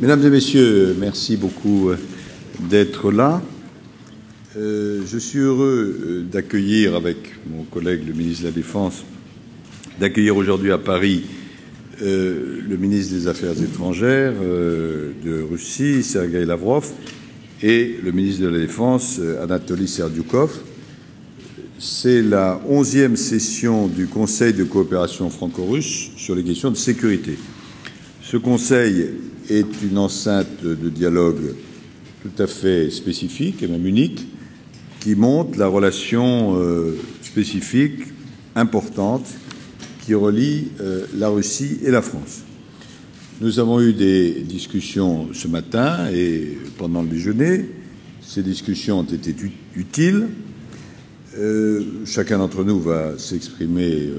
Mesdames et messieurs, merci beaucoup d'être là. Je suis heureux d'accueillir, avec mon collègue le ministre de la Défense, d'accueillir aujourd'hui à Paris le ministre des Affaires étrangères de Russie, Sergueï Lavrov, et le ministre de la Défense, Anatoly Serdyukov. C'est la 11e session du Conseil de coopération franco-russe sur les questions de sécurité. Ce Conseil est une enceinte de dialogue tout à fait spécifique et même unique qui montre la relation spécifique, importante, qui relie la Russie et la France. Nous avons eu des discussions ce matin et pendant le déjeuner. Ces discussions ont été utiles. Chacun d'entre nous va s'exprimer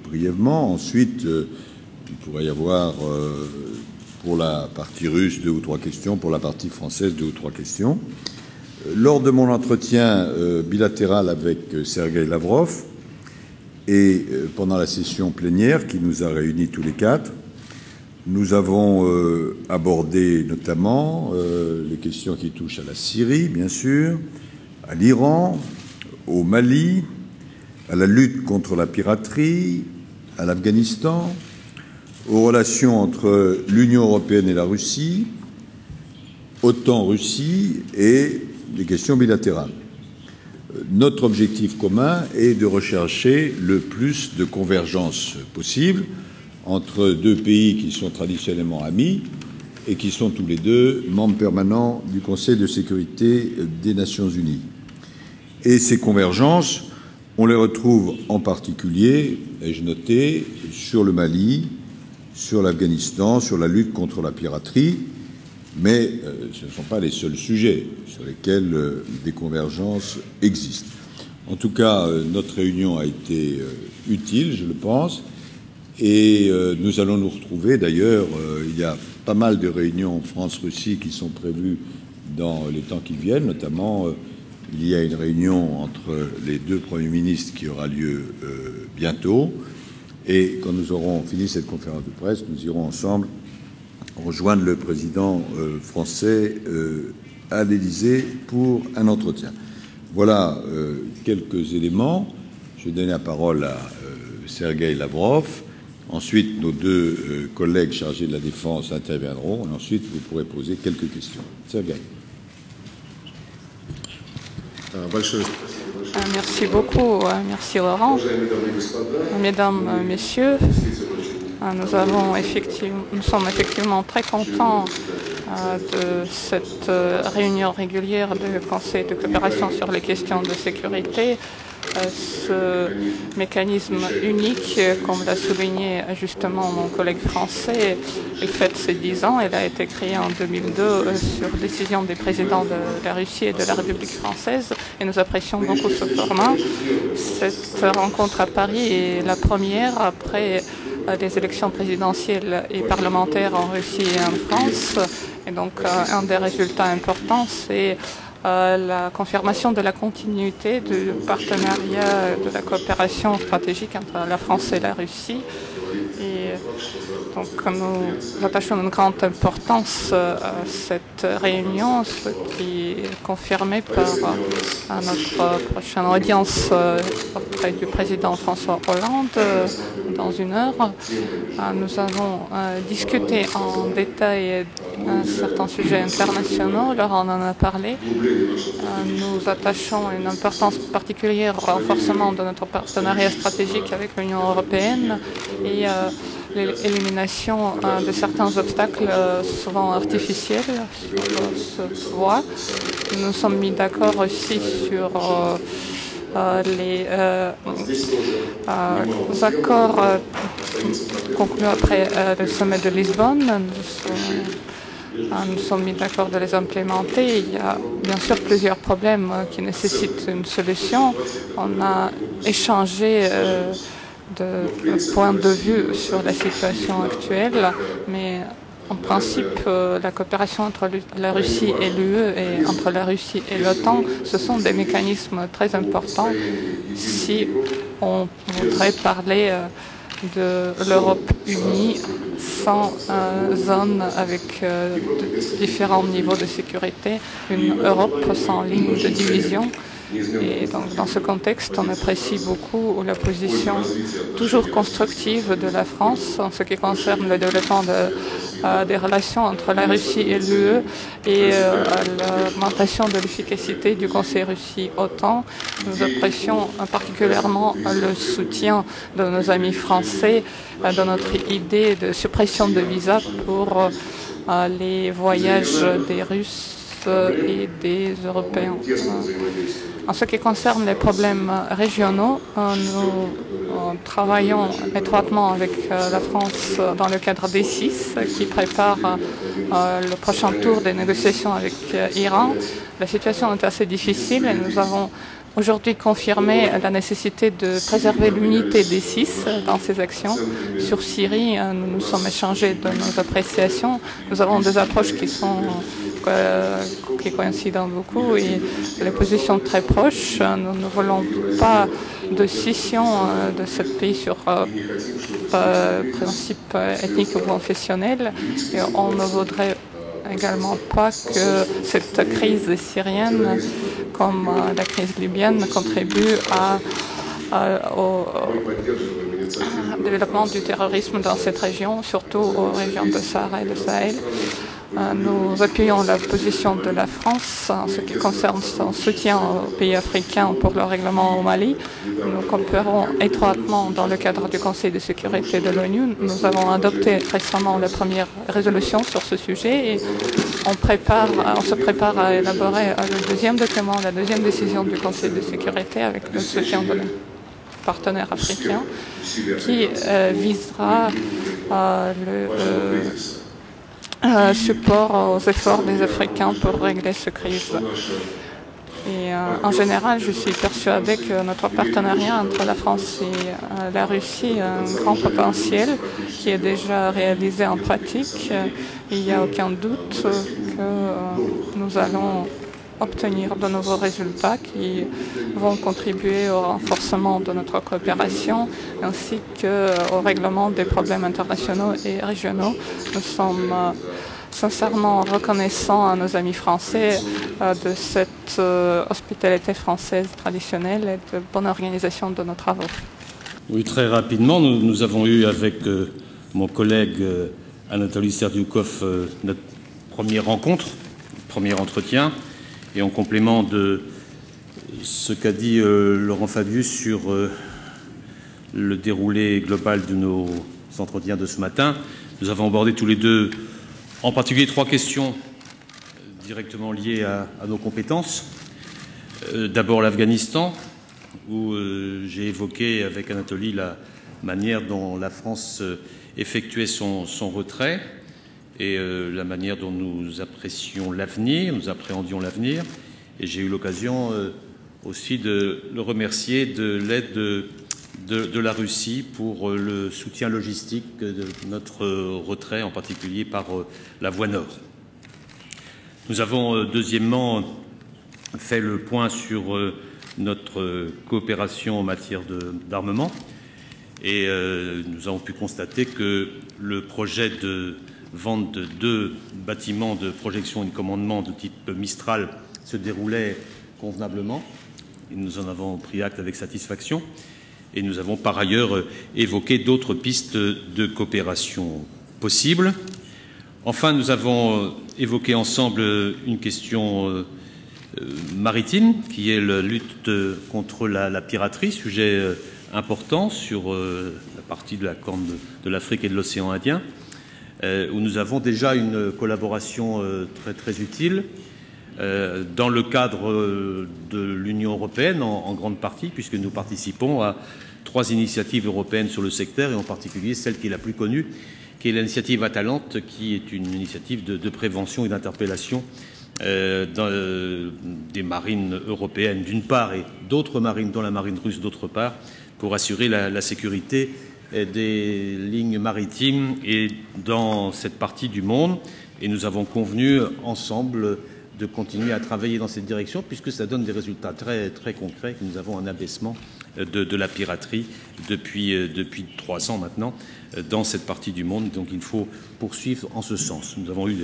brièvement. Ensuite, il pourrait y avoir pour la partie russe 2 ou 3 questions, pour la partie française 2 ou 3 questions. Lors de mon entretien bilatéral avec Sergueï Lavrov et pendant la session plénière qui nous a réunis tous les quatre, nous avons abordé notamment les questions qui touchent à la Syrie, bien sûr, à l'Iran, au Mali, à la lutte contre la piraterie, à l'Afghanistan, aux relations entre l'Union européenne et la Russie, OTAN-Russie et des questions bilatérales. Notre objectif commun est de rechercher le plus de convergence possible entre deux pays qui sont traditionnellement amis et qui sont tous les deux membres permanents du Conseil de sécurité des Nations Unies. Et ces convergences, on les retrouve en particulier, ai-je noté, sur le Mali, sur l'Afghanistan, sur la lutte contre la piraterie, mais ce ne sont pas les seuls sujets sur lesquels des convergences existent. En tout cas, notre réunion a été utile, je le pense, et nous allons nous retrouver. D'ailleurs, il y a pas mal de réunions France-Russie qui sont prévues dans les temps qui viennent, notamment il y a une réunion entre les deux premiers ministres qui aura lieu bientôt. Et quand nous aurons fini cette conférence de presse, nous irons ensemble rejoindre le président français à l'Élysée pour un entretien. Voilà quelques éléments. Je vais donner la parole à Sergueï Lavrov. Ensuite, nos deux collègues chargés de la Défense interviendront. Et ensuite, vous pourrez poser quelques questions. Sergueï. Merci beaucoup, merci Laurent. Mesdames, Messieurs, nous sommes effectivement très contents de cette réunion régulière du Conseil de coopération sur les questions de sécurité. Ce mécanisme unique, comme l'a souligné justement mon collègue français, il fête ses 10 ans. Il a été créé en 2002 sur décision des présidents de la Russie et de la République française, et nous apprécions beaucoup ce format. Cette rencontre à Paris est la première après les élections présidentielles et parlementaires en Russie et en France. Et donc, un des résultats importants, c'est la confirmation de la continuité du partenariat, de la coopération stratégique entre la France et la Russie. Et donc, nous attachons une grande importance à cette réunion, ce qui est confirmé par notre prochaine audience auprès du président François Hollande dans une heure. Nous avons discuté en détail certains sujets internationaux. Laurent en a parlé. Nous attachons une importance particulière au renforcement de notre partenariat stratégique avec l'Union européenne et l'élimination de certains obstacles souvent artificiels sur ce voie. Nous sommes mis d'accord aussi sur les accords conclus après le sommet de Lisbonne. Nous sommes mis d'accord de les implémenter. Il y a bien sûr plusieurs problèmes qui nécessitent une solution. On a échangé de points de vue sur la situation actuelle, mais en principe, la coopération entre la Russie et l'UE et entre la Russie et l'OTAN, ce sont des mécanismes très importants si on voudrait parler de l'Europe unie sans zone avec différents niveaux de sécurité, une Europe sans ligne de division. Et donc, dans ce contexte, on apprécie beaucoup la position toujours constructive de la France en ce qui concerne le développement des relations entre la Russie et l'UE et l'augmentation de l'efficacité du Conseil Russie-OTAN. Nous apprécions particulièrement le soutien de nos amis français dans notre idée de suppression de visas pour les voyages des Russes et des Européens. En ce qui concerne les problèmes régionaux, nous travaillons étroitement avec la France dans le cadre des six qui prépare le prochain tour des négociations avec l'Iran. La situation est assez difficile et nous avons aujourd'hui confirmé la nécessité de préserver l'unité des six dans ces actions. Sur Syrie, nous nous sommes échangés de nos appréciations. Nous avons des approches qui coïncident beaucoup et les positions très proches. Nous ne voulons pas de scission de ce pays sur principe ethnique ou confessionnel et on ne voudrait également pas que cette crise syrienne, comme la crise libyenne, contribue au développement du terrorisme dans cette région, surtout aux régions de Sahara et de Sahel. Nous appuyons la position de la France en ce qui concerne son soutien aux pays africains pour le règlement au Mali. Nous coopérons étroitement dans le cadre du Conseil de sécurité de l'ONU. Nous avons adopté récemment la première résolution sur ce sujet et on se prépare à élaborer le deuxième document, la deuxième décision du Conseil de sécurité avec le soutien de nos partenaires africains qui visera support aux efforts des Africains pour régler cette crise. Et en général, je suis persuadée que notre partenariat entre la France et la Russie a un grand potentiel qui est déjà réalisé en pratique. Il n'y a aucun doute que nous allons obtenir de nouveaux résultats qui vont contribuer au renforcement de notre coopération ainsi qu'au règlement des problèmes internationaux et régionaux. Nous sommes sincèrement reconnaissants à nos amis français de cette hospitalité française traditionnelle et de bonne organisation de nos travaux. Oui, très rapidement, nous avons eu avec mon collègue Anatoly Serdyukov notre première rencontre, premier entretien. Et en complément de ce qu'a dit Laurent Fabius sur le déroulé global de nos entretiens de ce matin, nous avons abordé tous les deux, en particulier, 3 questions directement liées à nos compétences. D'abord l'Afghanistan, où j'ai évoqué avec Anatoly la manière dont la France effectuait son retrait et la manière dont nous apprécions l'avenir, nous appréhendions l'avenir. Et j'ai eu l'occasion aussi de le remercier de l'aide de la Russie pour le soutien logistique de notre retrait, en particulier par la voie nord. Nous avons deuxièmement fait le point sur notre coopération en matière d'armement et nous avons pu constater que le projet de vente de 2 bâtiments de projection et de commandement de type Mistral se déroulait convenablement. Et nous en avons pris acte avec satisfaction. Et nous avons par ailleurs évoqué d'autres pistes de coopération possibles. Enfin, nous avons évoqué ensemble une question maritime, qui est la lutte contre la piraterie, sujet important sur la partie de la Corne de l'Afrique et de l'océan Indien, où nous avons déjà une collaboration très, très utile dans le cadre de l'Union européenne en grande partie, puisque nous participons à 3 initiatives européennes sur le secteur, et en particulier celle qui est la plus connue, qui est l'initiative Atalante, qui est une initiative de prévention et d'interpellation des marines européennes d'une part et d'autres marines, dont la marine russe d'autre part, pour assurer la sécurité des lignes maritimes et dans cette partie du monde. Et nous avons convenu ensemble de continuer à travailler dans cette direction, puisque ça donne des résultats très, très concrets, que nous avons un abaissement de la piraterie depuis 3 ans maintenant dans cette partie du monde. Donc il faut poursuivre en ce sens. Nous avons eu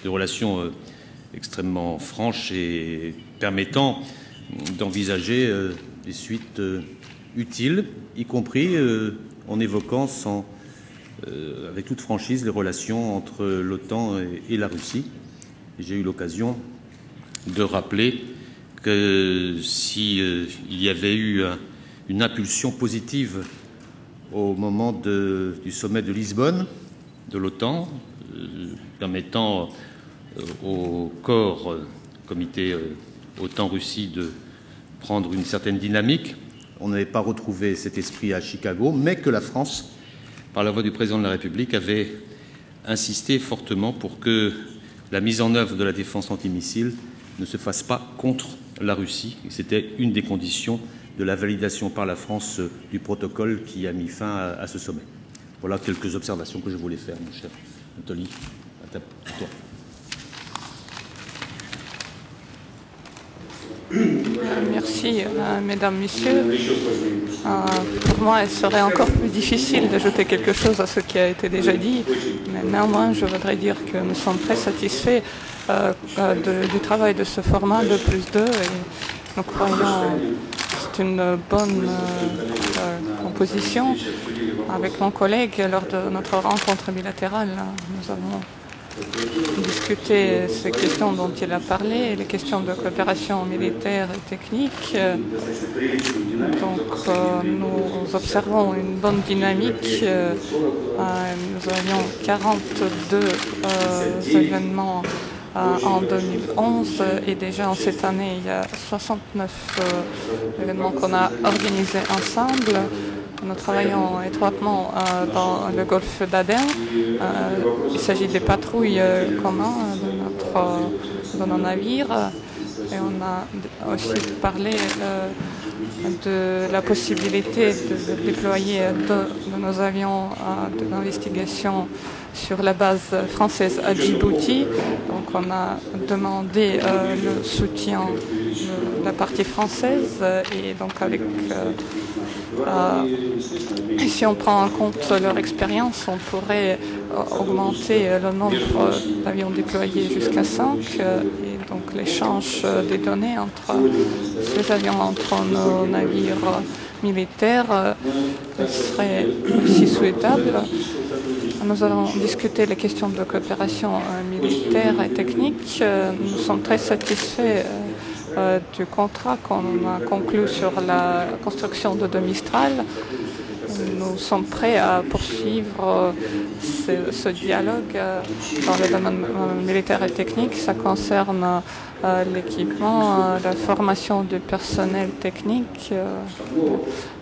des relations extrêmement franches et permettant d'envisager des suites utiles, y compris en évoquant avec toute franchise les relations entre l'OTAN et la Russie. J'ai eu l'occasion de rappeler que s'il y avait eu une impulsion positive au moment du sommet de Lisbonne de l'OTAN, permettant au corps comité OTAN-Russie de prendre une certaine dynamique, on n'avait pas retrouvé cet esprit à Chicago, mais que la France, par la voix du président de la République, avait insisté fortement pour que la mise en œuvre de la défense antimissile ne se fasse pas contre la Russie. C'était une des conditions de la validation par la France du protocole qui a mis fin à ce sommet. Voilà quelques observations que je voulais faire, mon cher Anthony. À toi. Merci, mesdames, messieurs. Pour moi, il serait encore plus difficile d'ajouter quelque chose à ce qui a été déjà dit, mais néanmoins, je voudrais dire que nous sommes très satisfaits du travail de ce format de +2 et nous croyons que c'est une bonne composition. Avec mon collègue, lors de notre rencontre bilatérale, nous avons discuter ces questions dont il a parlé, les questions de coopération militaire et technique. Donc nous observons une bonne dynamique. Nous avions 42 événements en 2011 et déjà en cette année, il y a 69 événements qu'on a organisés ensemble. Nous travaillons étroitement dans le golfe d'Aden. Il s'agit des patrouilles communes de nos navires. Et on a aussi parlé de la possibilité de déployer de nos avions d'investigation sur la base française à Djibouti. Donc on a demandé le soutien de la partie française et donc avec si on prend en compte leur expérience, on pourrait augmenter le nombre d'avions déployés jusqu'à 5 et donc l'échange des données entre ces avions, entre nos navires militaires serait aussi souhaitable. Nous allons discuter les questions de coopération militaire et technique. Nous sommes très satisfaits du contrat qu'on a conclu sur la construction de 2 Mistral. Nous sommes prêts à poursuivre ce dialogue dans le domaine militaire et technique. Ça concerne l'équipement, la formation du personnel technique,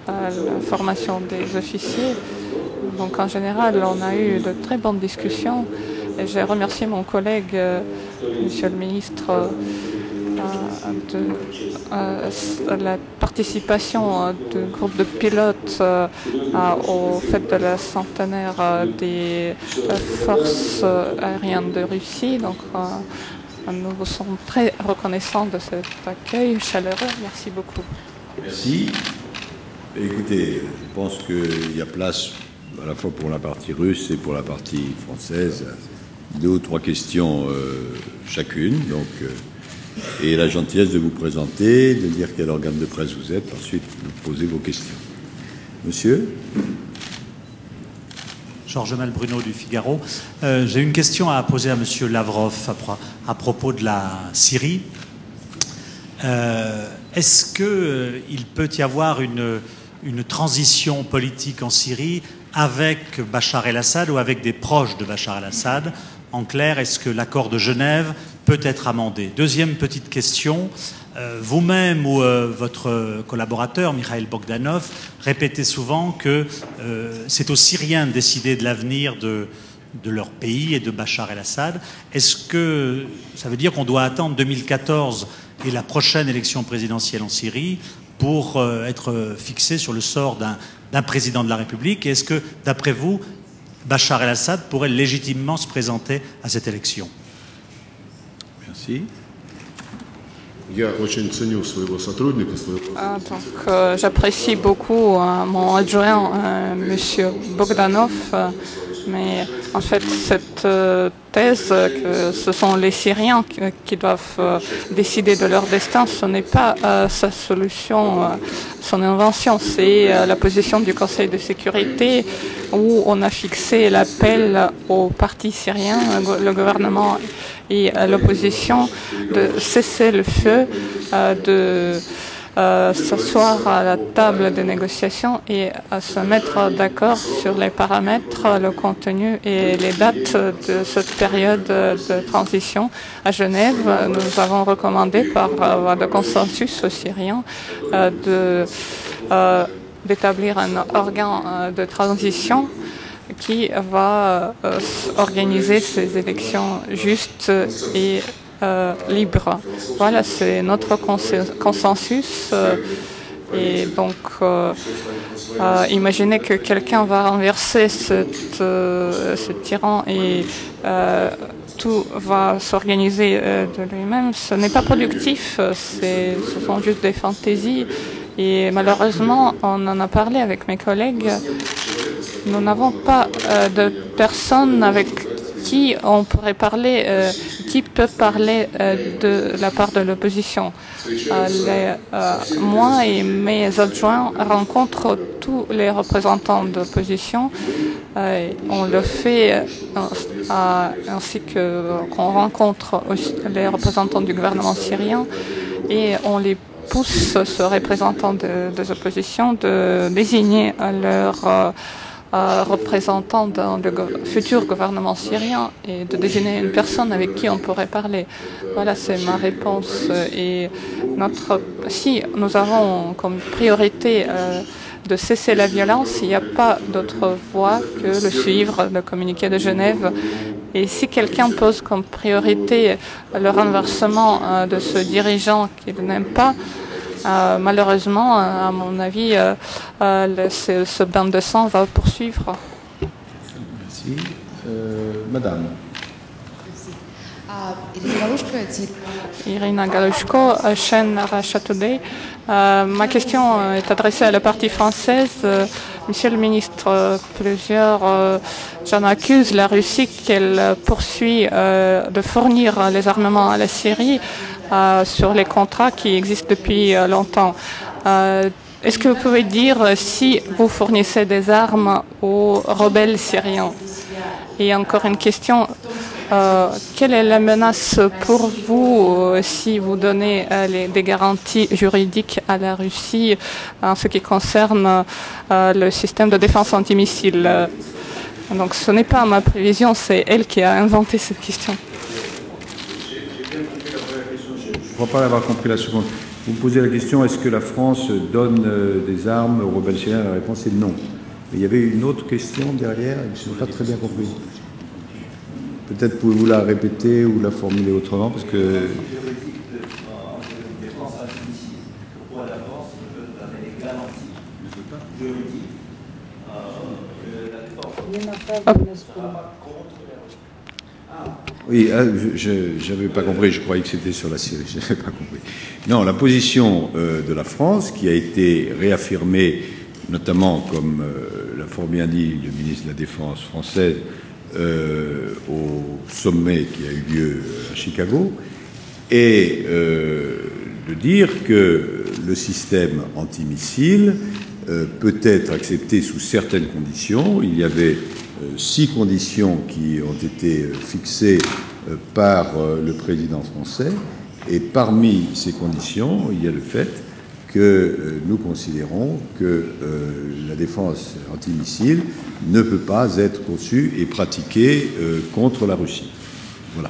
la formation des officiers. Donc en général, on a eu de très bonnes discussions et j'ai remercié mon collègue, monsieur le ministre, de la participation du groupe de pilotes au fait de la centenaire des forces aériennes de Russie. Donc nous vous sommes très reconnaissants de cet accueil chaleureux. Merci beaucoup. Merci. Écoutez, je pense qu'il y a place à la fois pour la partie russe et pour la partie française. 2 ou 3 questions chacune. Donc, et la gentillesse de vous présenter, de dire quel organe de presse vous êtes, ensuite vous posez vos questions. Monsieur ? Georges Malbruno du Figaro. J'ai une question à poser à Monsieur Lavrov à propos de la Syrie. Est-ce qu'il peut y avoir une transition politique en Syrie avec Bachar el-Assad ou avec des proches de Bachar el-Assad? En clair, est-ce que l'accord de Genève peut être amendé? Deuxième petite question, vous-même ou votre collaborateur, Mikhail Bogdanov, répétez souvent que c'est aux Syriens de décider de l'avenir de leur pays et de Bachar el-Assad. Est-ce que ça veut dire qu'on doit attendre 2014 et la prochaine élection présidentielle en Syrie pour être fixé sur le sort d'un président de la République? Et est-ce que, d'après vous, Bachar el-Assad pourrait légitimement se présenter à cette élection? Merci. J'apprécie beaucoup mon adjoint, M. Bogdanov, mais en fait, cette thèse que ce sont les Syriens qui doivent décider de leur destin, ce n'est pas sa solution, son invention, c'est la position du Conseil de sécurité où on a fixé l'appel aux partis syriens, le gouvernement et l'opposition, de cesser le feu, de s'asseoir à la table des négociations et à se mettre d'accord sur les paramètres, le contenu et les dates de cette période de transition. À Genève, nous avons recommandé par voie de consensus aux Syriens d'établir un organe de transition qui va organiser ces élections justes et libres. Voilà, c'est notre consensus. Et donc, imaginez que quelqu'un va renverser ce tyran et tout va s'organiser de lui-même. Ce n'est pas productif, ce sont juste des fantaisies. Et malheureusement, on en a parlé avec mes collègues, nous n'avons pas de personne avec qui on pourrait parler, qui peut parler de la part de l'opposition. Moi et mes adjoints rencontrent tous les représentants d'opposition. On le fait ainsi qu'on rencontre aussi les représentants du gouvernement syrien et on les pousse, ce représentant des oppositions, de désigner leur représentant dans le futur gouvernement syrien et de désigner une personne avec qui on pourrait parler. Voilà, c'est ma réponse. Et si nous avons comme priorité de cesser la violence, il n'y a pas d'autre voie que de suivre le communiqué de Genève. Et si quelqu'un pose comme priorité le renversement de ce dirigeant qu'il n'aime pas, malheureusement, à mon avis, ce bain de sang va poursuivre. Merci. Madame. Irina Galushko, chaîne Russia Today. Ma question est adressée à la partie française. Monsieur le ministre, plusieurs gens accusent la Russie qu'elle poursuit de fournir les armements à la Syrie sur les contrats qui existent depuis longtemps. Est-ce que vous pouvez dire si vous fournissez des armes aux rebelles syriens? Et encore une question, quelle est la menace pour vous si vous donnez des garanties juridiques à la Russie en ce qui concerne le système de défense antimissile? Donc ce n'est pas ma prévision, c'est elle qui a inventé cette question. Je ne crois pas avoir compris la seconde. Vous me posez la question, est-ce que la France donne des armes aux rebelles syriens? La réponse est non. Mais il y avait une autre question derrière, je n'ai pas très bien compris. Peut-être pouvez-vous la répéter ou la formuler autrement, parce que... Oui, je n'avais pas compris, je croyais que c'était sur la Syrie, je n'avais pas compris. Non, la position de la France, qui a été réaffirmée, notamment, comme l'a fort bien dit le ministre de la Défense française, au sommet qui a eu lieu à Chicago, est de dire que le système antimissile peut être accepté sous certaines conditions. Il y avait 6 conditions qui ont été fixées par le président français, et parmi ces conditions, il y a le fait que nous considérons que la défense antimissile ne peut pas être conçue et pratiquée contre la Russie. Voilà.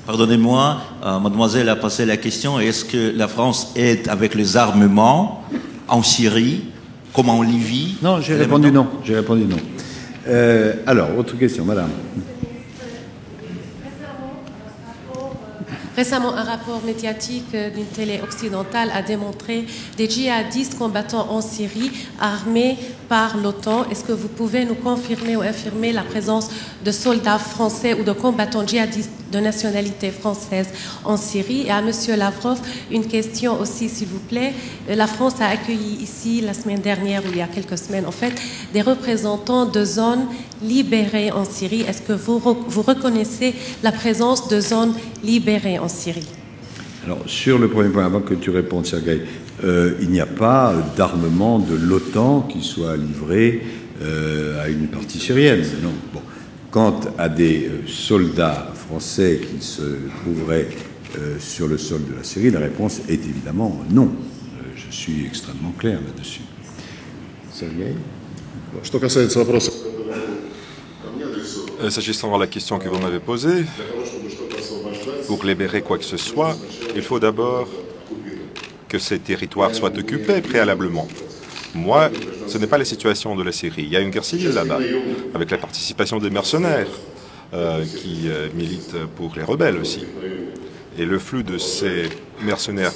Pardonnez-moi, mademoiselle a posé la question, est-ce que la France aide avec les armements en Syrie, comme en Libye? Non, j'ai répondu non. J'ai répondu non. Alors, autre question, madame. Récemment, un rapport médiatique d'une télé occidentale a démontré des djihadistes combattants en Syrie armés par l'OTAN. Est-ce que vous pouvez nous confirmer ou infirmer la présence de soldats français ou de combattants djihadistes de nationalité française en Syrie? Et à M. Lavrov, une question aussi, s'il vous plaît. La France a accueilli ici, la semaine dernière, ou il y a quelques semaines en fait, des représentants de zones libérées en Syrie. Est-ce que vous reconnaissez la présence de zones libérées en Syrie? Alors, sur le premier point, avant que tu répondes, Sergueï, il n'y a pas d'armement de l'OTAN qui soit livré à une partie syrienne. Non. Bon. Quant à des soldats français qui se trouveraient sur le sol de la Syrie, la réponse est évidemment non. Je suis extrêmement clair là-dessus. Sergueï? S'agissant de la question que vous m'avez posée, pour libérer quoi que ce soit, il faut d'abord que ces territoires soient occupés préalablement. Moi, ce n'est pas la situation de la Syrie. Il y a une guerre civile là-bas, avec la participation des mercenaires qui militent pour les rebelles aussi. Et le flux de ces mercenaires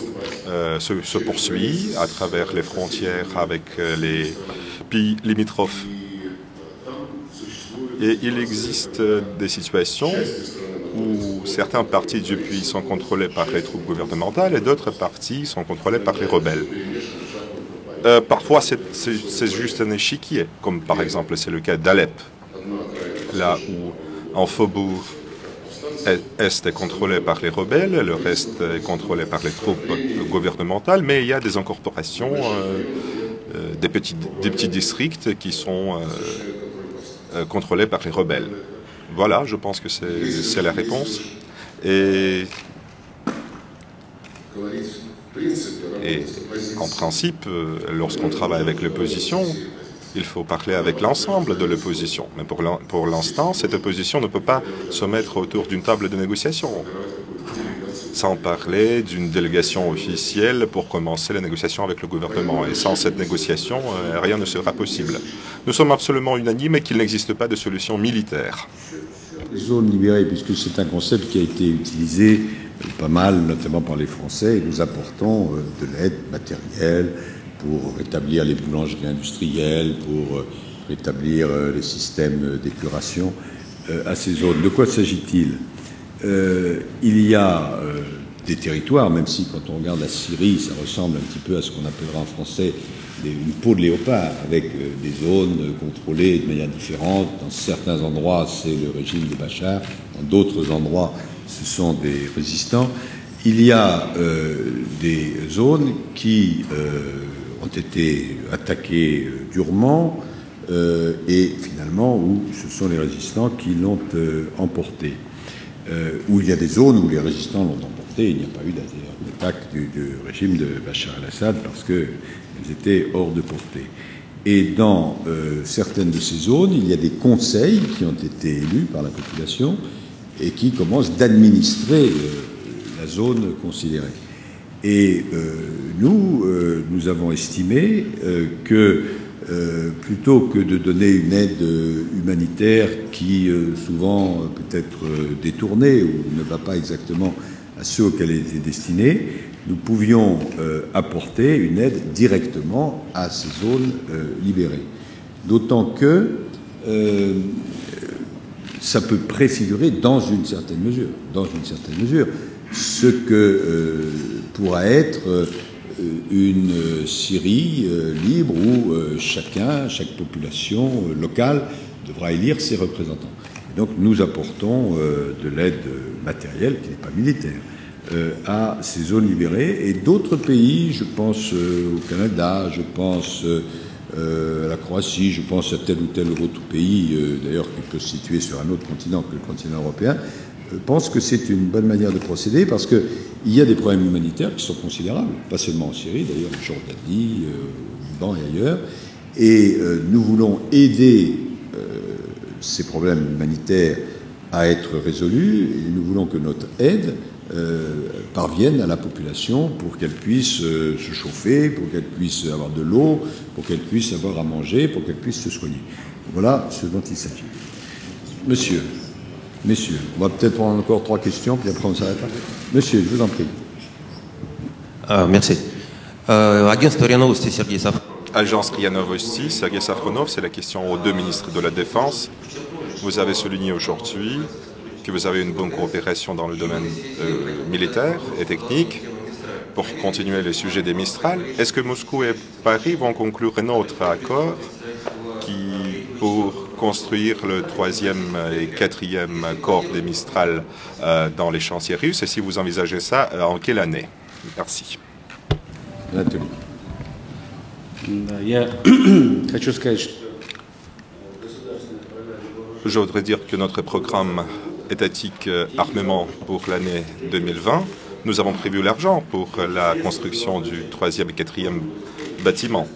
se poursuit à travers les frontières avec les pays limitrophes. Et il existe des situations où certains parties du pays sont contrôlés par les troupes gouvernementales et d'autres parties sont contrôlées par les rebelles. Parfois, c'est juste un échiquier, comme par exemple c'est le cas d'Alep, là où un faubourg est contrôlé par les rebelles, le reste est contrôlé par les troupes gouvernementales, mais il y a des incorporations, des petits districts qui sont contrôlés par les rebelles. Voilà, je pense que c'est la réponse. Et en principe, lorsqu'on travaille avec l'opposition, il faut parler avec l'ensemble de l'opposition. Mais pour l'instant, cette opposition ne peut pas se mettre autour d'une table de négociation, sans parler d'une délégation officielle pour commencer la négociation avec le gouvernement. Et sans cette négociation, rien ne sera possible. Nous sommes absolument unanimes qu'il n'existe pas de solution militaire. Zone libérée, puisque c'est un concept qui a été utilisé pas mal, notamment par les Français, et nous apportons de l'aide matérielle pour rétablir les boulangeries industrielles, pour rétablir les systèmes d'épuration à ces zones. De quoi s'agit-il? Il y a des territoires, même si quand on regarde la Syrie, ça ressemble un petit peu à ce qu'on appellera en français une peau de léopard, avec des zones contrôlées de manière différente. Dans certains endroits, c'est le régime de Bachar, dans d'autres endroits, ce sont des résistants. Il y a des zones qui ont été attaquées durement et finalement où ce sont les résistants qui l'ont emporté. Où il y a des zones où les résistants l'ont emporté, il n'y a pas eu d'attaque du régime de Bachar el-Assad parce qu'elles étaient hors de portée. Et dans certaines de ces zones, il y a des conseils qui ont été élus par la population et qui commencent d'administrer la zone considérée. Et nous avons estimé que plutôt que de donner une aide humanitaire qui souvent peut être détournée ou ne va pas exactement à ceux auxquels elle était destinée, nous pouvions apporter une aide directement à ces zones libérées. D'autant que ça peut préfigurer dans une certaine mesure, ce que pourra être une Syrie libre où chaque population locale devra élire ses représentants. Et donc nous apportons de l'aide matérielle, qui n'est pas militaire, à ces zones libérées. Et d'autres pays, je pense au Canada, je pense à la Croatie, je pense à tel ou tel autre pays, d'ailleurs qui peut se situer sur un autre continent que le continent européen, pense que c'est une bonne manière de procéder parce qu'il y a des problèmes humanitaires qui sont considérables, pas seulement en Syrie, d'ailleurs en Jordanie, au Liban et ailleurs. Et nous voulons aider ces problèmes humanitaires à être résolus et nous voulons que notre aide parvienne à la population pour qu'elle puisse se chauffer, pour qu'elle puisse avoir de l'eau, pour qu'elle puisse avoir à manger, pour qu'elle puisse se soigner. Voilà ce dont il s'agit. Monsieur. Messieurs, on va peut-être prendre encore 3 questions, puis après on s'arrête. Monsieur, je vous en prie. Merci. Агентство РИА Новости, Сергей Сафронов. Agence RIA Novosti, Sergei Safronov, c'est la question aux 2 ministres de la Défense. Vous avez souligné aujourd'hui que vous avez une bonne coopération dans le domaine militaire et technique pour continuer le sujet des Mistral. Est-ce que Moscou et Paris vont conclure un autre accord pour construire le 3e et 4e corps des Mistral dans les chantiers russes? Et si vous envisagez ça, en quelle année? Merci. L'atelier. Je voudrais dire que notre programme étatique armement pour l'année 2020, nous avons prévu l'argent pour la construction du 3e et 4e bâtiment.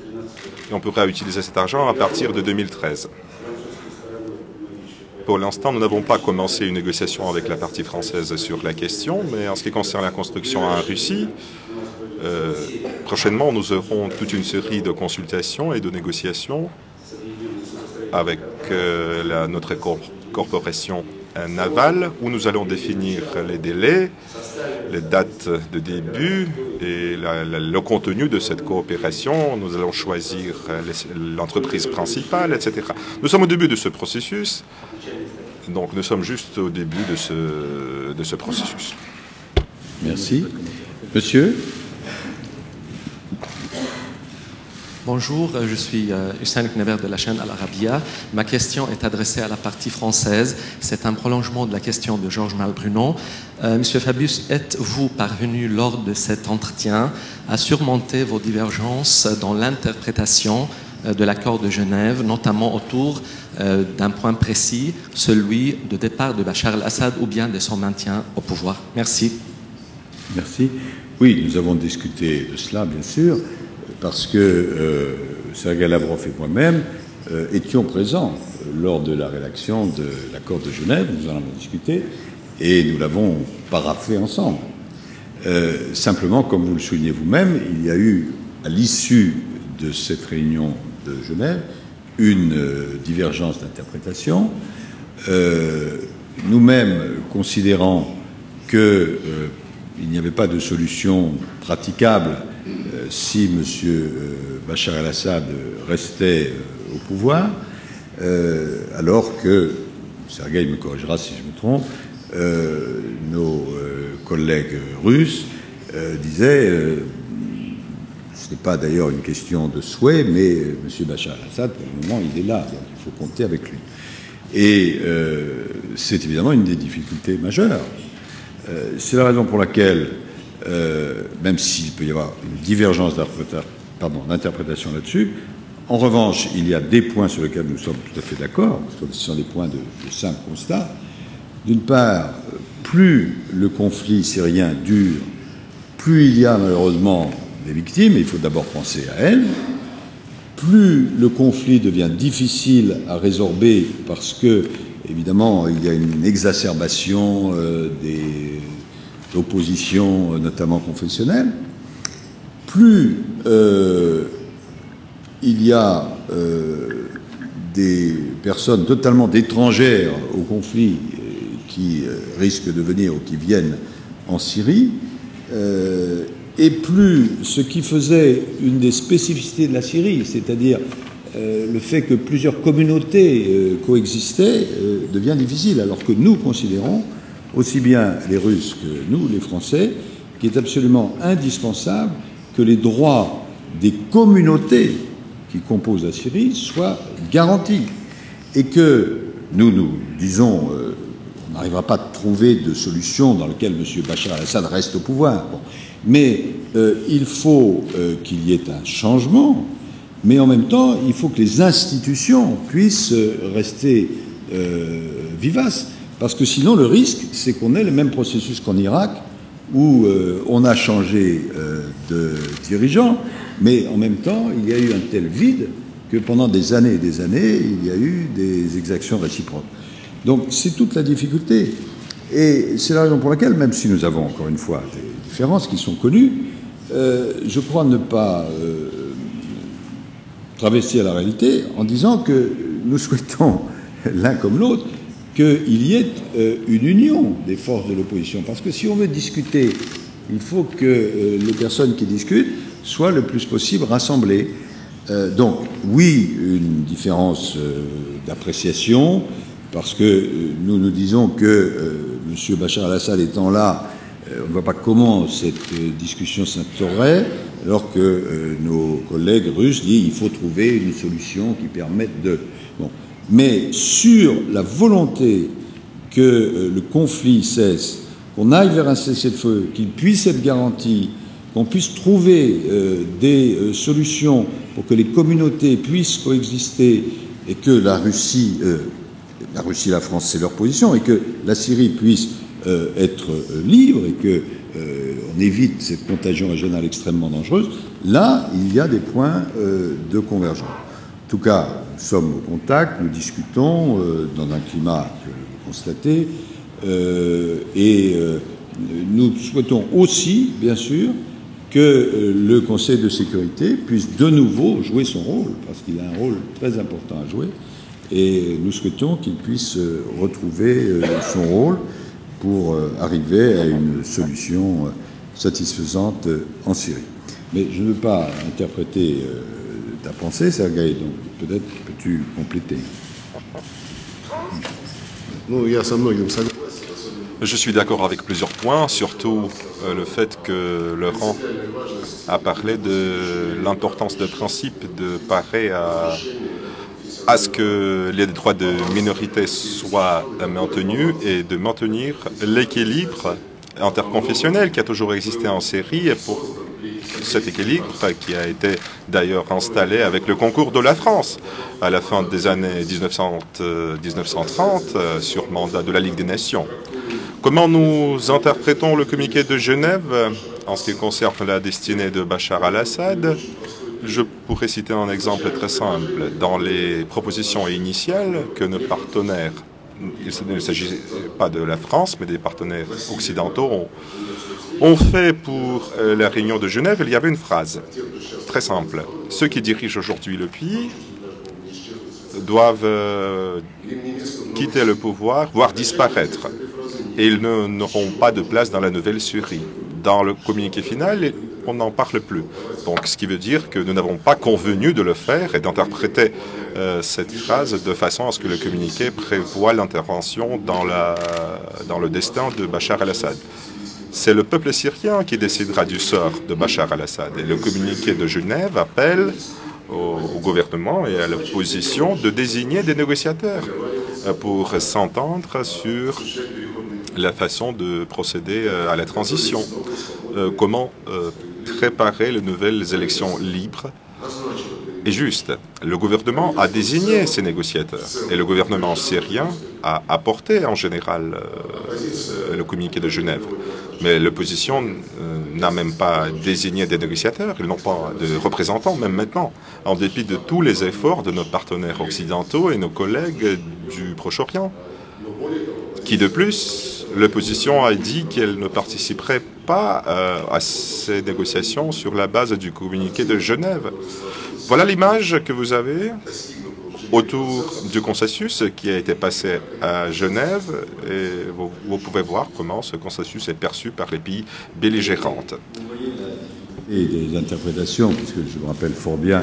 Et on pourra utiliser cet argent à partir de 2013. Pour l'instant, nous n'avons pas commencé une négociation avec la partie française sur la question, mais en ce qui concerne la construction en Russie, prochainement, nous aurons toute une série de consultations et de négociations avec notre corporation navale, où nous allons définir les délais, les dates de début et le contenu de cette coopération. Nous allons choisir l'entreprise principale, etc. Nous sommes au début de ce processus, donc nous sommes juste au début de ce processus. Merci. Monsieur? Bonjour, je suis Hussein Knever de la chaîne Al Arabiya. Ma question est adressée à la partie française. C'est un prolongement de la question de Georges Malbruno. Monsieur Fabius, êtes-vous parvenu lors de cet entretien à surmonter vos divergences dans l'interprétation de l'accord de Genève, notamment autour d'un point précis, celui de départ de Bachar el-Assad ou bien de son maintien au pouvoir? Merci. Merci. Oui, nous avons discuté de cela, bien sûr, parce que Sergei Lavrov et moi-même étions présents lors de la rédaction de l'accord de Genève. Nous en avons discuté et nous l'avons paraphé ensemble. Simplement, comme vous le soulignez vous-même, il y a eu, à l'issue de cette réunion de Genève, une divergence d'interprétation. Nous-mêmes, considérant qu'il n'y avait pas de solution praticable si M. Bachar el-Assad restait au pouvoir, alors que, Sergueï me corrigera si je me trompe, nos collègues russes disaient, ce n'est pas d'ailleurs une question de souhait, mais M. Bachar el-Assad, pour le moment, il est là, donc il faut compter avec lui. Et c'est évidemment une des difficultés majeures. C'est la raison pour laquelle, même s'il peut y avoir une divergence d'interprétation là-dessus, en revanche, il y a des points sur lesquels nous sommes tout à fait d'accord, parce que ce sont des points de simple constat. D'une part, plus le conflit syrien dure, plus il y a malheureusement des victimes, et il faut d'abord penser à elles, plus le conflit devient difficile à résorber parce que, évidemment, il y a une exacerbation des oppositions, notamment confessionnelles, plus il y a des personnes totalement étrangères au conflit qui risquent de venir ou qui viennent en Syrie, et plus ce qui faisait une des spécificités de la Syrie, c'est-à-dire le fait que plusieurs communautés coexistaient, devient difficile, alors que nous considérons, aussi bien les Russes que nous, les Français, qu'il est absolument indispensable que les droits des communautés qui composent la Syrie soient garantis. Et que nous disons, on n'arrivera pas à trouver de solution dans laquelle M. Bachar el-Assad reste au pouvoir. Bon. Mais il faut qu'il y ait un changement, mais en même temps, il faut que les institutions puissent rester vivaces. Parce que sinon, le risque, c'est qu'on ait le même processus qu'en Irak, où on a changé de dirigeant, mais en même temps, il y a eu un tel vide que pendant des années et des années, il y a eu des exactions réciproques. Donc, c'est toute la difficulté. Et c'est la raison pour laquelle, même si nous avons, encore une fois, des différences qui sont connues, je crois ne pas travestir la réalité en disant que nous souhaitons, l'un comme l'autre, qu'il y ait une union des forces de l'opposition. Parce que si on veut discuter, il faut que les personnes qui discutent soient le plus possible rassemblées. Donc, oui, une différence d'appréciation, parce que nous nous disons que M. Bachar al-Assad étant là, on ne voit pas comment cette discussion s'instaurerait, alors que nos collègues russes disent qu'il faut trouver une solution qui permette de... Bon. Mais sur la volonté que le conflit cesse, qu'on aille vers un cessez-le-feu, qu'il puisse être garanti, qu'on puisse trouver des solutions pour que les communautés puissent coexister et que la Russie et la France, c'est leur position, et que la Syrie puisse être libre et qu'on évite cette contagion régionale extrêmement dangereuse, là, il y a des points de convergence. En tout cas, nous sommes au contact, nous discutons dans un climat que vous constatez, et nous souhaitons aussi, bien sûr, que le Conseil de sécurité puisse de nouveau jouer son rôle, parce qu'il a un rôle très important à jouer, et nous souhaitons qu'il puisse retrouver son rôle pour arriver à une solution satisfaisante en Syrie. Mais je ne veux pas interpréter ta pensée, Sergueï, donc peut-être peux-tu compléter. Je suis d'accord avec plusieurs points, surtout le fait que Laurent a parlé de l'importance de principe de parer à ce que les droits de minorité soient maintenus et de maintenir l'équilibre interconfessionnel qui a toujours existé en Syrie, et pour cet équilibre qui a été d'ailleurs installé avec le concours de la France à la fin des années 1930 sur mandat de la Ligue des Nations. Comment nous interprétons le communiqué de Genève en ce qui concerne la destinée de Bachar al-Assad? Je pourrais citer un exemple très simple. Dans les propositions initiales que nos partenaires, il ne s'agit pas de la France, mais des partenaires occidentaux, ont fait pour la réunion de Genève, il y avait une phrase très simple. Ceux qui dirigent aujourd'hui le pays doivent quitter le pouvoir, voire disparaître. Et ils n'auront pas de place dans la nouvelle Syrie. Dans le communiqué final, on n'en parle plus. Donc, ce qui veut dire que nous n'avons pas convenu de le faire et d'interpréter cette phrase de façon à ce que le communiqué prévoit l'intervention dans le destin de Bachar al-Assad. C'est le peuple syrien qui décidera du sort de Bachar al-Assad. Et le communiqué de Genève appelle au gouvernement et à l'opposition de désigner des négociateurs pour s'entendre sur la façon de procéder à la transition. Comment préparer les nouvelles élections libres et justes. Le gouvernement a désigné ces négociateurs et le gouvernement syrien a apporté en général le communiqué de Genève. Mais l'opposition n'a même pas désigné des négociateurs, ils n'ont pas de représentants, même maintenant, en dépit de tous les efforts de nos partenaires occidentaux et nos collègues du Proche-Orient. Qui de plus, l'opposition a dit qu'elle ne participerait pas à ces négociations sur la base du communiqué de Genève. Voilà l'image que vous avez autour du consensus qui a été passé à Genève, et vous pouvez voir comment ce consensus est perçu par les pays belligérants. Et des interprétations, puisque je me rappelle fort bien,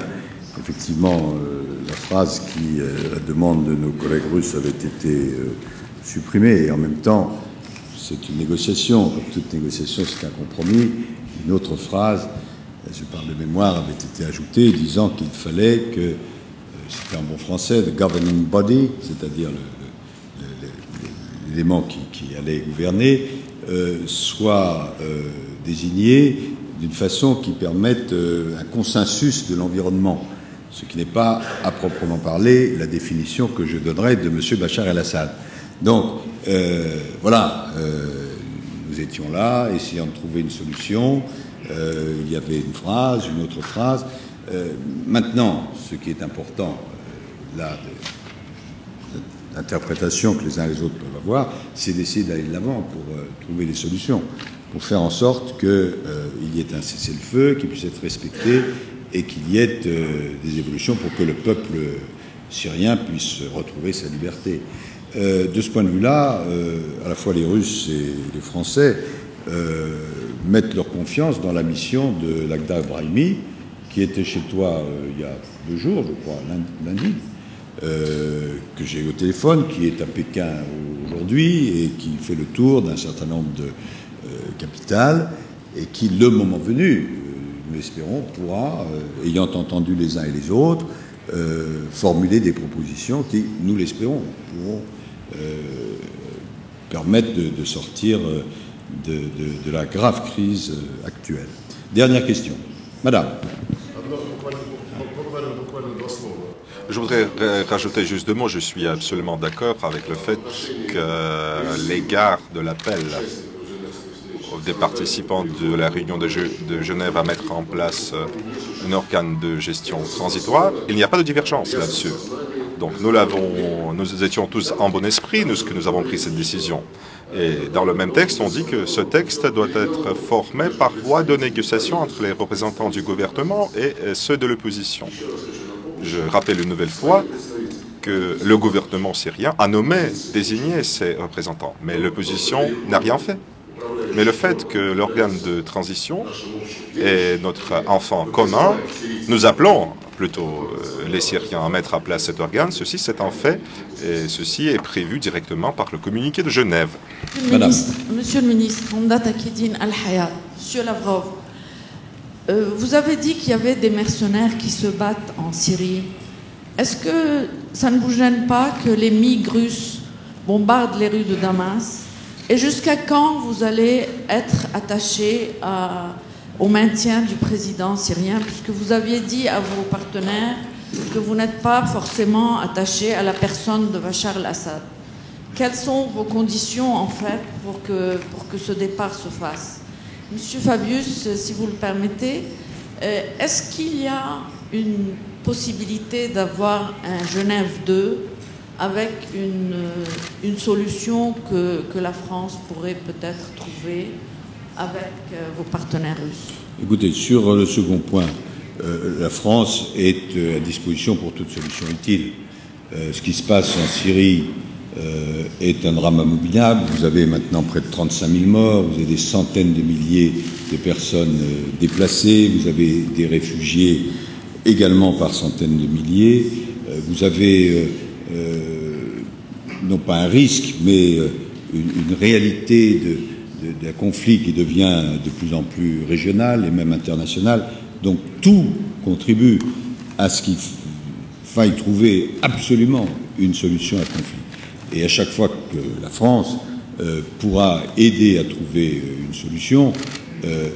effectivement, la phrase qui, à la demande de nos collègues russes, avait été supprimée, et en même temps, c'est une négociation, comme toute négociation, c'est un compromis. Une autre phrase, je parle de mémoire, avait été ajoutée disant qu'il fallait que, c'était en bon français, the governing body, c'est-à-dire l'élément qui allait gouverner, soit désigné d'une façon qui permette un consensus de l'environnement, ce qui n'est pas, à proprement parler, la définition que je donnerais de M. Bachar el-Assad. Donc, voilà, nous étions là, essayant de trouver une solution. Il y avait une phrase, une autre phrase. Maintenant, ce qui est important, là, l'interprétation que les uns et les autres peuvent avoir, c'est d'essayer d'aller de l'avant pour trouver des solutions, pour faire en sorte qu'il y ait un cessez-le-feu qui puisse être respecté et qu'il y ait des évolutions pour que le peuple syrien puisse retrouver sa liberté. De ce point de vue-là, à la fois les Russes et les Français mettent leur confiance dans la mission de Lakhdar Brahimi, qui était chez toi il y a 2 jours, je crois, lundi, que j'ai eu au téléphone, qui est à Pékin aujourd'hui et qui fait le tour d'un certain nombre de capitales et qui, le moment venu, nous l'espérons, pourra, ayant entendu les uns et les autres, formuler des propositions qui, nous l'espérons, pourront permettre de sortir de la grave crise actuelle. Dernière question. Madame. Je voudrais rajouter juste 2 mots. Je suis absolument d'accord avec le fait que l'égard de l'appel des participants de la réunion de Genève à mettre en place un organe de gestion transitoire, il n'y a pas de divergence là-dessus. Donc nous étions tous en bon esprit, que nous avons pris cette décision. Et dans le même texte, on dit que ce texte doit être formé par voie de négociation entre les représentants du gouvernement et ceux de l'opposition. Je rappelle une nouvelle fois que le gouvernement syrien a désigné ses représentants, mais l'opposition n'a rien fait. Mais le fait que l'organe de transition est notre enfant commun, nous appelons plutôt les Syriens à mettre à place cet organe, ceci c'est un fait, et ceci est prévu directement par le communiqué de Genève. Monsieur le ministre, Hamdat Akedine Al-Hayat, Monsieur Lavrov, vous avez dit qu'il y avait des mercenaires qui se battent en Syrie. Est-ce que ça ne vous gêne pas que les MiG russes bombardent les rues de Damas? Et jusqu'à quand vous allez être attaché au maintien du président syrien, puisque vous aviez dit à vos partenaires que vous n'êtes pas forcément attaché à la personne de Bachar el-Assad? Quelles sont vos conditions, en fait, pour que ce départ se fasse? Monsieur Fabius, si vous le permettez, est-ce qu'il y a une possibilité d'avoir un Genève 2 avec une solution que la France pourrait peut-être trouver avec vos partenaires russes? Écoutez, sur le second point, la France est à disposition pour toute solution utile. Ce qui se passe en Syrie est un drame abominable. Vous avez maintenant près de 35 000 morts, vous avez des centaines de milliers de personnes déplacées, vous avez des réfugiés également par centaines de milliers, vous avez non pas un risque, mais une réalité d'un conflit qui devient de plus en plus régional et même international. Donc tout contribue à ce qu'il faille trouver absolument une solution à ce conflit. Et à chaque fois que la France pourra aider à trouver une solution,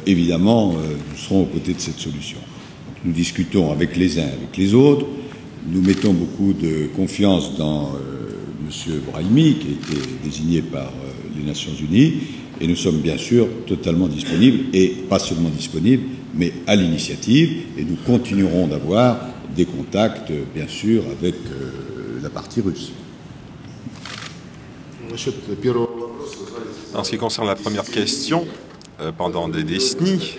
évidemment, nous serons aux côtés de cette solution. Donc, nous discutons avec les uns, avec les autres. Nous mettons beaucoup de confiance dans M. Brahimi, qui a été désigné par les Nations Unies, et nous sommes bien sûr totalement disponibles, et pas seulement disponibles, mais à l'initiative, et nous continuerons d'avoir des contacts, bien sûr, avec la partie russe. En ce qui concerne la première question, pendant des décennies,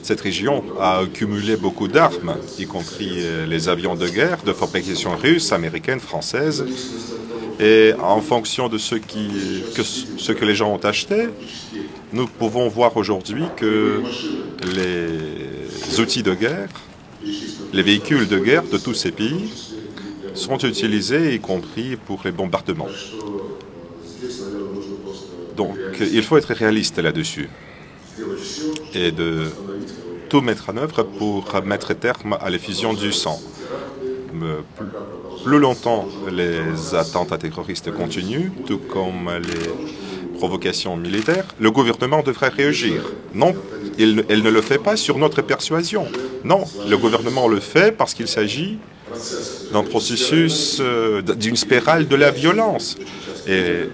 cette région a accumulé beaucoup d'armes, y compris les avions de guerre de fabrication russe, américaine, française. Et en fonction de ce que les gens ont acheté, nous pouvons voir aujourd'hui que les outils de guerre, les véhicules de guerre de tous ces pays sont utilisés, y compris pour les bombardements. Donc, il faut être réaliste là-dessus et de tout mettre en œuvre pour mettre terme à l'effusion du sang. Plus longtemps les attentats terroristes continuent, tout comme les provocations militaires, le gouvernement devrait réagir. Non, elle ne le fait pas sur notre persuasion. Non, le gouvernement le fait parce qu'il s'agit d'un processus, d'une spirale de la violence. Et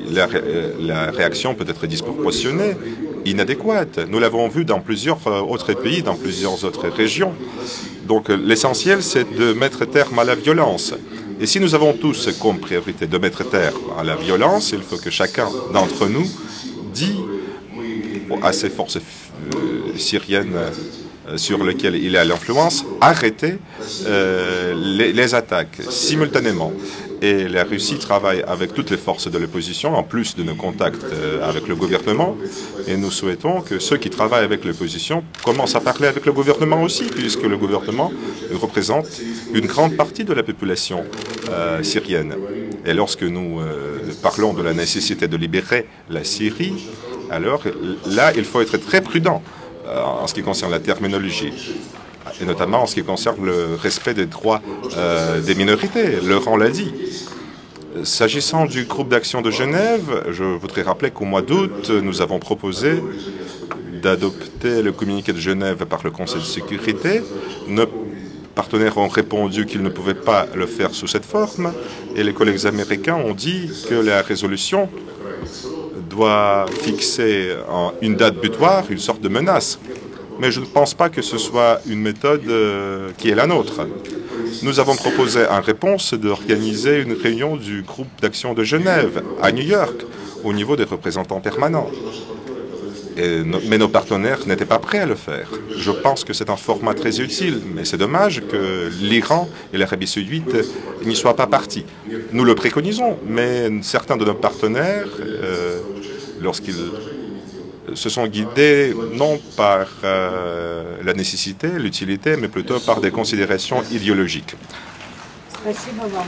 la réaction peut être disproportionnée, inadéquate. Nous l'avons vu dans plusieurs autres pays, dans plusieurs autres régions. Donc l'essentiel, c'est de mettre terme à la violence. Et si nous avons tous comme priorité de mettre terme à la violence, il faut que chacun d'entre nous dise à ces forces syriennes sur lesquelles il a l'influence, arrêtez les attaques simultanément. Et la Russie travaille avec toutes les forces de l'opposition, en plus de nos contacts avec le gouvernement. Et nous souhaitons que ceux qui travaillent avec l'opposition commencent à parler avec le gouvernement aussi, puisque le gouvernement représente une grande partie de la population syrienne. Et lorsque nous parlons de la nécessité de libérer la Syrie, alors là, il faut être très prudent en ce qui concerne la terminologie, et notamment en ce qui concerne le respect des droits des minorités. Laurent l'a dit. S'agissant du groupe d'action de Genève, je voudrais rappeler qu'au mois d'août, nous avons proposé d'adopter le communiqué de Genève par le Conseil de sécurité. Nos partenaires ont répondu qu'ils ne pouvaient pas le faire sous cette forme, et les collègues américains ont dit que la résolution doit fixer une date butoir, une sorte de menace. Mais je ne pense pas que ce soit une méthode qui est la nôtre. Nous avons proposé en réponse d'organiser une réunion du groupe d'action de Genève à New York, au niveau des représentants permanents. Mais nos partenaires n'étaient pas prêts à le faire. Je pense que c'est un format très utile, mais c'est dommage que l'Iran et l'Arabie saoudite n'y soient pas partis. Nous le préconisons, mais certains de nos partenaires, lorsqu'ils se sont guidés non par la nécessité, l'utilité, mais plutôt par des considérations idéologiques. Merci, madame.